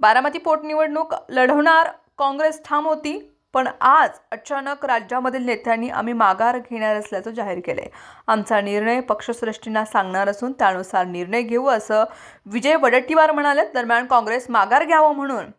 बारामती पोटनिवडणूक लढवणार काँग्रेस ठाम होती, पण आज अचानक राज्यामधील नेत्यांनी आम्ही माघार घेणार असल्याचं जाहीर केलंय. आमचा निर्णय पक्षश्रेष्ठींना सांगणार असून त्यानुसार निर्णय घेऊ असं विजय वडेट्टीवार म्हणाले. दरम्यान काँग्रेस माघार घ्यावं म्हणून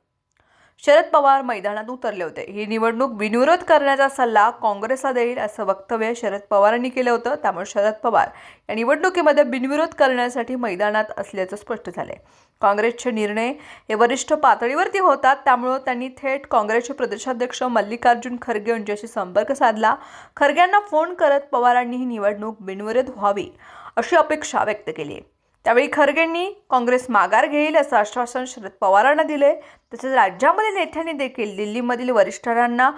शरद पवार मैदानात उतरले होते. ही निवडणूक बिनविरोध करण्याचा सल्ला काँग्रेसला देईल असं वक्तव्य शरद पवारांनी केलं होतं. त्यामुळे शरद पवार या निवडणुकीमध्ये बिनविरोध करण्यासाठी मैदानात असल्याचं स्पष्ट झालंय. काँग्रेसचे निर्णय हे वरिष्ठ पातळीवरती होतात, त्यामुळे त्यांनी थेट काँग्रेसचे प्रदेशाध्यक्ष मल्लिकार्जुन खरगे यांच्याशी संपर्क साधला. खरगेंना फोन करत पवारांनी ही निवडणूक बिनविरोध व्हावी अशी अपेक्षा व्यक्त केली. त्यावेळी खरगेंनी काँग्रेस माघार घेईल असं आश्वासन शरद पवारांना दिले. तसेच राज्यामधील नेत्यांनी देखील दिल्लीमधील वरिष्ठांना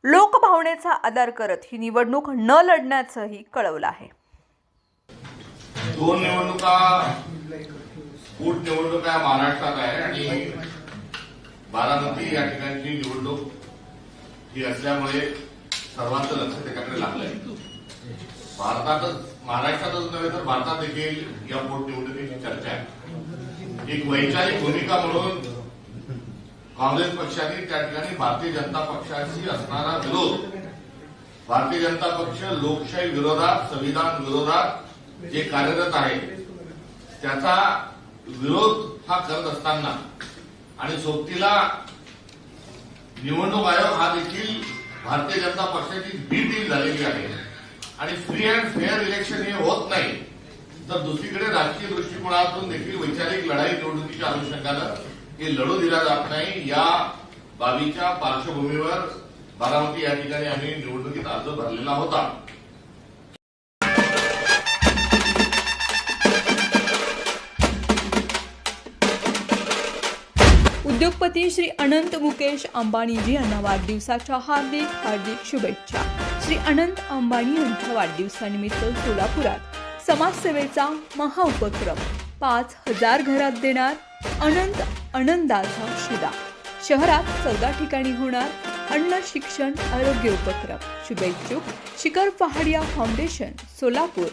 लोकभावनेचा आदर करत ही निवडणूक न लढण्याचंही कळवलं आहे. दोन निवडणुका पोटनिवडणुका महाराष्ट्रात आहे आणि बारामती या ठिकाणची निवडणूक ही असल्यामुळे सर्वांचं लक्ष त्याच्याकडे लागलंय. भारतातच महाराष्ट्रातच नव्हे तर भारतात देखील या पोटनिवडणुकीची चर्चा आहे. एक वैचारिक भूमिका म्हणून काँग्रेस पक्षाने त्या ठिकाणी भारतीय जनता पक्षाशी असणारा विरोध, भारतीय जनता पक्ष लोकशाही विरोधात, संविधान विरोधात जे कार्यरत आहे त्याचा विरोध हा करत असताना आणि सोबतीला निवडणूक आयोग हा देखील भारतीय जनता पक्षाची बी टीम झालेली आहे आणि फ्री अँड फेअर इलेक्शन हे होत नाही, तर दुसरीकडे राजकीय दृष्टिकोनातून देखील वैचारिक लढाई निवडणुकीच्या अनुषंगानं हे लढू दिला जात नाही. या बाबीच्या पार्श्वभूमीवर बारामती या ठिकाणी आम्ही निवडणुकीत अर्ज भरलेला होता. उद्योगपती श्री अनंत मुकेश अंबानीजी यांना वाढदिवसाच्या हार्दिक शुभेच्छा. श्री अनंत अंबानी यांच्या वाढदिवसानिमित्त सोलापुरात समाजसेवेचा महाउपक्रम 5,000 घरात देणार अनंत आनंदाचा शिदा. शहरात 14 ठिकाणी होणार अन्न शिक्षण आरोग्य उपक्रम. शुभेच्छुक शिखर पहाडिया फाउंडेशन सोलापूर.